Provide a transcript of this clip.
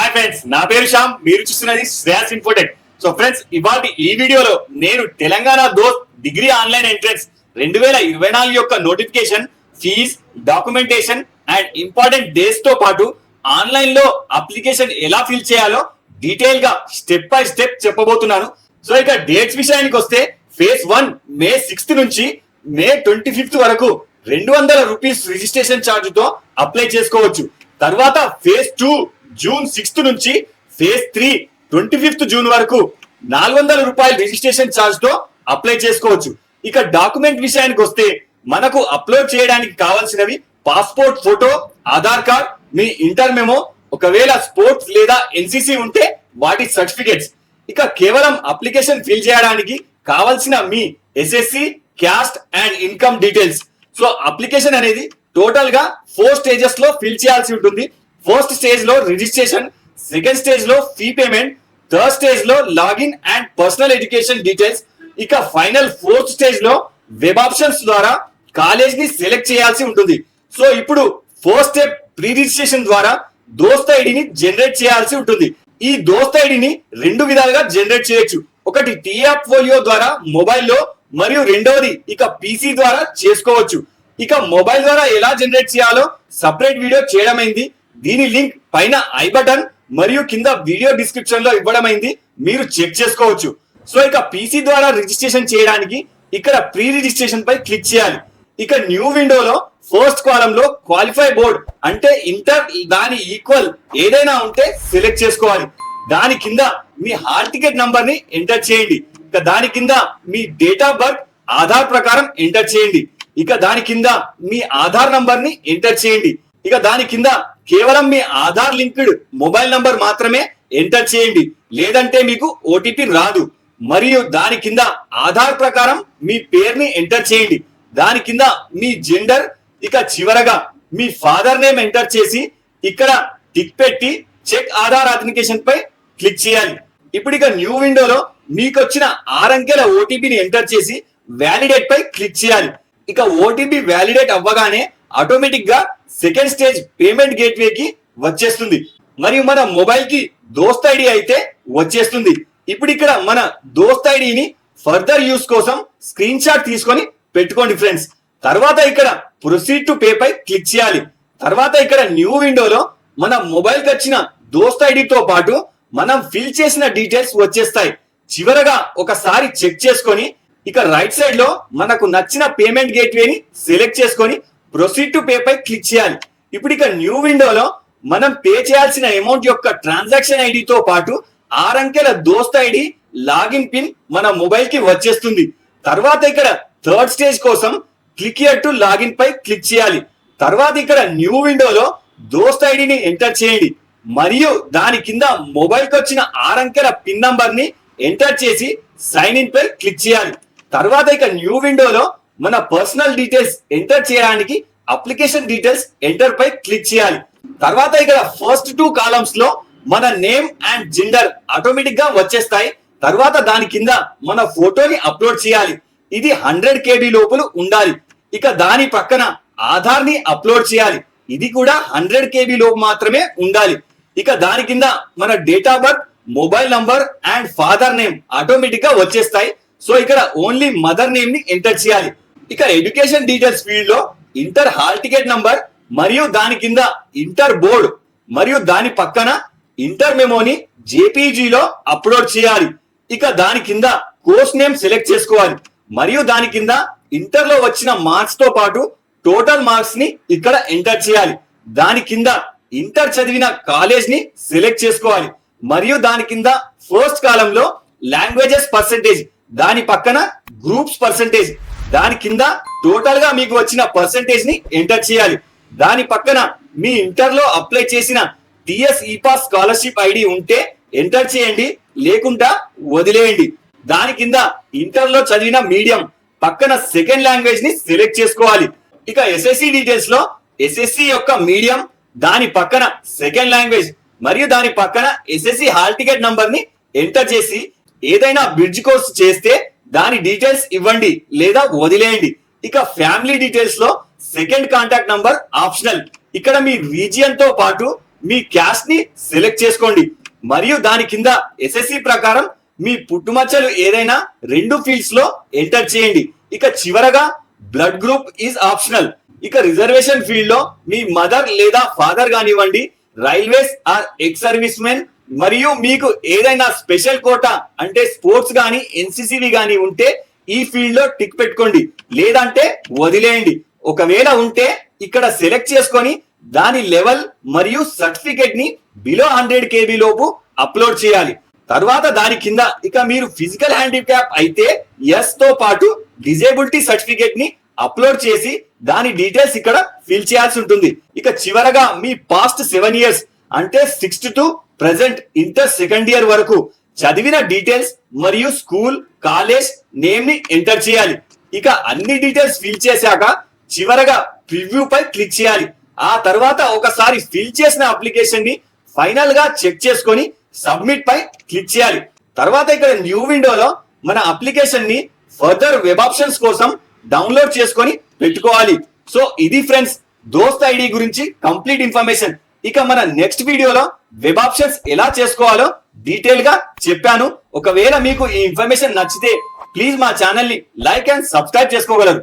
Hi friends, నా పేరు శ్యామ్. మీరు చూస్తున్నది శ్రేయాస్ ఇన్ఫోటెక్. సో ఫ్రెండ్స్, ఇవాళ ఈ వీడియోలో నేను తెలంగాణ దోస్త్ డిగ్రీ ఆన్లైన్ ఎంట్రన్స్ 2024 యొక్క notification, fees, documentation and important days తో పాటు ఆన్లైన్ లో అప్లికేషన్ ఎలా ఫిల్ చేయాలో డీటెయిల్ గా స్టెప్ బై స్టెప్ చెప్పబోతున్నాను. సో ఇక డేట్స్ విషయానికి వస్తే ఫేజ్ 1 మే 6 నుంచి మే 25 వరకు 200 రూపీస్ రిజిస్ట్రేషన్ ఛార్జ్ తో అప్లై చేసుకోవచ్చు. తర్వాత ఫేజ్ 2 జూన్ 6 నుంచి ఫేజ్ 3 25 జూన్ వరకు 400 రూపాయల రిజిస్ట్రేషన్ ఛార్జ్ తో అప్లై చేసుకోవచ్చు. ఇక డాక్యుమెంట్ విషయానికి వస్తే మనకు అప్లోడ్ చేయడానికి కావాల్సినవి పాస్పోర్ట్ ఫోటో, ఆధార్ కార్డ్, మీ ఇంటర్ మెమో, ఒకవేళ స్పోర్ట్స్ లేదా ఎన్సిసి ఉంటే వాటి సర్టిఫికేట్స్. ఇక కేవలం అప్లికేషన్ ఫిల్ చేయడానికి కావాల్సిన మీ SSC, caste and income details. So application అనేది టోటల్ గా 4 స్టేజెస్ లో ఫిల్ చేయాల్సి ఉంటుంది. ఫస్ట్ స్టేజ్ లో రిజిస్ట్రేషన్, సెకండ్ స్టేజ్ లో ఫీ పేమెంట్, థర్డ్ స్టేజ్ లో login and personal education details. ఇక ఫైనల్ 4th స్టేజ్ లో వెబ్ ఆప్షన్స్ ద్వారా కాలేజ్ ని సెలెక్ట్ చేయాల్సి ఉంటుంది. సో ఇప్పుడు ఫస్ట్ స్టెప్ ప్రీ రిజిస్ట్రేషన్ ద్వారా దోస్త్ ఐడిని జనరేట్ చేయాల్సి ఉంటుంది. ఈ దోస్త్ ఐడిని 2 విధాలుగా జనరేట్ చేయొచ్చు. ఒకటి టీఆప్ ఫోలియో ద్వారా మొబైల్లో, మరియు రెండవది ఇక పీసీ ద్వారా చేసుకోవచ్చు. ఇక మొబైల్ ద్వారా ఎలా జనరేట్ చేయాలో సపరేట్ వీడియో చేయడమైంది. దీని లింక్ పైన ఐ బటన్ మరియు కింద వీడియో డిస్క్రిప్షన్ లో ఇవ్వడమైంది, మీరు చెక్ చేసుకోవచ్చు. సో ఇక పీసీ ద్వారా రిజిస్ట్రేషన్ చేయడానికి ఇక్కడ ప్రీ రిజిస్ట్రేషన్ పై క్లిక్ చేయాలి. ఇక న్యూ విండోలో ఫస్ట్ కాలమ్ లో క్వాలిఫై బోర్డ్ అంటే ఇంటర్ దాని ఈక్వల్ ఏదైనా ఉంటే సెలెక్ట్ చేసుకోవాలి. దాని కింద మీ హాల్ టికెట్ నంబర్ ని ఎంటర్ చేయండి. ఇక దాని కింద మీ డేట్ ఆఫ్ బర్త్ ఆధార్ ప్రకారం ఎంటర్ చేయండి. ఇక దాని కింద మీ ఆధార్ నంబర్ ని ఎంటర్ చేయండి. ఇక దాని కింద కేవలం మీ ఆధార్ లింక్డ్ మొబైల్ నంబర్ మాత్రమే ఎంటర్ చేయండి, లేదంటే మీకు ఓటీపీ రాదు. మరియు దాని కింద ఆధార్ ప్రకారం మీ పేరుని ఎంటర్ చేయండి. దాని కింద మీ జెండర్, ఇక చివరగా మీ ఫాదర్ నేమ్ ఎంటర్ చేసి ఇక్కడ టిక్ పెట్టి చెక్ ఆధార్ అథెంటికేషన్ పై క్లిక్ చేయాలి. ఇప్పుడు ఇక న్యూ విండోలో మీకు వచ్చిన 6 అంకెల ఓటీపీని ఎంటర్ చేసి వ్యాలిడేట్ పై క్లిక్ చేయాలి. ఇక ఓటీపీ వ్యాలిడేట్ అవ్వగానే ఆటోమేటిక్ గా సెకండ్ స్టేజ్ పేమెంట్ గేట్వే కి వచ్చేస్తుంది. మరియు మన మొబైల్ కి దోస్త్ ఐడి అయితే వచ్చేస్తుంది. ఇప్పుడు ఇక్కడ మన దోస్త్ ఐడిని ఫర్దర్ యూస్ కోసం స్క్రీన్ షాట్ తీసుకొని పెట్టుకోండి ఫ్రెండ్స్. తర్వాత ఇక్కడ ప్రొసీడ్ టు పే పై క్లిక్ చేయాలి. తర్వాత ఇక్కడ న్యూ విండోలో మన మొబైల్ కి వచ్చిన దోస్త్ ఐడితో పాటు మనం ఫిల్ చేసిన డీటెయిల్స్ వచ్చేస్తాయి. చివరగా ఒకసారి చెక్ చేసుకొని ఇక రైట్ సైడ్ లో మనకు నచ్చిన పేమెంట్ గేట్వేని సెలెక్ట్ చేసుకొని ప్రొసీడ్ టు పే పై క్లిక్ చేయాలి. ఇప్పుడు ఇక న్యూ విండోలో మనం పే చేయాల్సిన అమౌంట్ యొక్క ట్రాన్సాక్షన్ ఐడితో పాటు 6 అంకెల దోస్త్ ఐడి లాగిన్ పిన్ మన మొబైల్ కి వచ్చేస్తుంది. తర్వాత ఇక్కడ థర్డ్ స్టేజ్ కోసం క్లిక్ హియర్ టు లాగిన్ పై క్లిక్ చేయాలి. తర్వాత ఇక్కడ న్యూ విండోలో దోస్త్ ఐడిని ఎంటర్ చేయండి మరియు దాని కింద మొబైల్ కి వచ్చిన 6 అంకెల పిన్ నంబర్ ని ఎంటర్ చేసి సైన్ ఇన్ పై క్లిక్ చేయాలి. తర్వాత ఇక న్యూ విండోలో మన పర్సనల్ డీటెయిల్స్ ఎంటర్ చేయడానికి అప్లికేషన్ డీటెయిల్స్ ఎంటర్ పై క్లిక్ చేయాలి. తర్వాత ఇక్కడ ఫస్ట్ 2 కాలమ్స్ లో మన నేమ్ అండ్ జెండర్ ఆటోమేటిక్ గా వచ్చేస్తాయి. తర్వాత దాని కింద మన ఫోటోని అప్లోడ్ చేయాలి. ఇది 100 KB లోపల ఉండాలి. ఇక దాని పక్కన ఆధార్ ని అప్లోడ్ చేయాలి. ఇది కూడా 100 KB లోపు మాత్రమే ఉండాలి. ఇక దాని కింద మన date of birth, mobile number and father name automatic గా వచ్చేస్తాయి. సో ఇక్కడ ఓన్లీ మదర్ నేమ్ ని ఎంటర్ చేయాలి. ఇక ఎడ్యుకేషన్ డీటెయిల్స్ ఫీల్డ్ లో ఇంటర్ హాల్ టికెట్ నంబర్ మరియు దాని కింద ఇంటర్ బోర్డ్ మరియు దాని పక్కన ఇంటర్ మెమోని జేపీజీలో అప్లోడ్ చేయాలి. ఇక దాని కింద కోర్స్ నేమ్ సెలెక్ట్ చేసుకోవాలి మరియు దాని కింద ఇంటర్ లో వచ్చిన మార్క్స్ తో పాటు టోటల్ మార్క్స్ ని ఇక్కడ ఎంటర్ చేయాలి. దాని కింద ఇంటర్ చదివిన కాలేజ్ ని సెలెక్ట్ చేసుకోవాలి మరియు దాని కింద ఫస్ట్ కాలమ్ లో లాంగ్వేజెస్ పర్సెంటేజ్, దాని పక్కన గ్రూప్స్ పర్సెంటేజ్, దాని కింద టోటల్ గా మీకు వచ్చిన పర్సెంటేజ్ ని ఎంటర్ చేయాలి. దాని పక్కన మీ ఇంటర్ లో అప్లై చేసిన టిఎస్ ఈపాస్ స్కాలర్షిప్ ఐడి ఉంటే ఎంటర్ చేయండి, లేకుండా వదిలేయండి. దాని కింద ఇంటర్ లో చదివిన మీడియం పక్కన సెకండ్ లాంగ్వేజ్ ని సెలెక్ట్ చేసుకోవాలి. ఇక ఎస్ఎస్సి డీటెయిల్స్ లో ఎస్ఎస్సి యొక్క మీడియం, దాని పక్కన సెకండ్ లాంగ్వేజ్ మరియు దాని పక్కన ఎస్ఎస్సి హాల్ టికెట్ నంబర్ ని ఎంటర్ చేసి ఏదైనా బ్రిడ్జ్ కోర్స్ చేస్తే దాని డీటెయిల్స్ ఇవ్వండి లేదా వదిలేయండి. ఇక ఫ్యామిలీ డీటెయిల్స్ లో సెకండ్ కాంటాక్ట్ నంబర్ ఆప్షనల్. ఇక్కడ మీ రీజియన్ తో పాటు మీ క్యాస్ట్ ని సెలెక్ట్ చేసుకోండి మరియు దాని కింద ఎస్ఎస్సి ప్రకారం మీ పుట్టుమచ్చలు ఏదైనా 2 ఫీల్డ్స్ లో ఎంటర్ చేయండి. ఇక చివరగా బ్లడ్ గ్రూప్ ఈజ్ ఆప్షనల్. ఇక రిజర్వేషన్ ఫీల్డ్ లో మీ మదర్ లేదా ఫాదర్ కానివ్వండి, railways or ex servicemen మరియు మీకు ఏదైనా స్పెషల్ కోటా అంటే స్పోర్ట్స్ గానీ ఎన్సిసివి గానీ ఉంటే ఈ ఫీల్డ్ లో టిక్ పెట్టుకోండి, లేదంటే వదిలేయండి. ఒకవేళ ఉంటే ఇక్కడ సెలెక్ట్ చేసుకొని దాని లెవెల్ మరియు సర్టిఫికెట్ ని బిలో 100 KB లోపు అప్లోడ్ చేయాలి. తర్వాత దాని కింద ఇక మీరు ఫిజికల్ హ్యాండిక్యాప్ అయితే ఎస్ తో పాటు డిజేబిలిటీ సర్టిఫికేట్ ని అప్లోడ్ చేసి దాని డీటెయిల్స్ ఇక్కడ ఫిల్ చేయాల్సి ఉంటుంది. ఇక చివరగా మీ పాస్ట్ 7 years అంటే 6th to present inter second year వరకు చదివిన డీటెయిల్స్ మరియు స్కూల్ కాలేజ్ నేమ్ ని ఎంటర్ చేయాలి. ఇక అన్ని డీటెయిల్స్ ఫిల్ చేశాక చివరగా ప్రివ్యూ పై క్లిక్ చేయాలి. ఆ తర్వాత ఒకసారి ఫిల్ చేసిన అప్లికేషన్ ని ఫైనల్ గా చెక్ చేసుకొని సబ్మిట్ పై క్లిక్ చేయాలి. తర్వాత ఇక్కడ న్యూ విండోలో మన అప్లికేషన్ ని ఫర్దర్ వెబ్ ఆప్షన్స్ కోసం డౌన్లోడ్ చేసుకొని పెట్టుకోవాలి. సో ఇది ఫ్రెండ్స్ దోస్త్ ఐడి గురించి కంప్లీట్ ఇన్ఫర్మేషన్. ఇక మన నెక్స్ట్ వీడియోలో వెబ్ ఆప్షన్స్ ఎలా చేసుకోవాలో డీటెయిల్ గా చెప్పాను. ఒకవేళ మీకు ఈ ఇన్ఫర్మేషన్ నచ్చితే ప్లీజ్ మా ఛానల్ ని లైక్ అండ్ సబ్స్క్రైబ్ చేసుకోగలరు.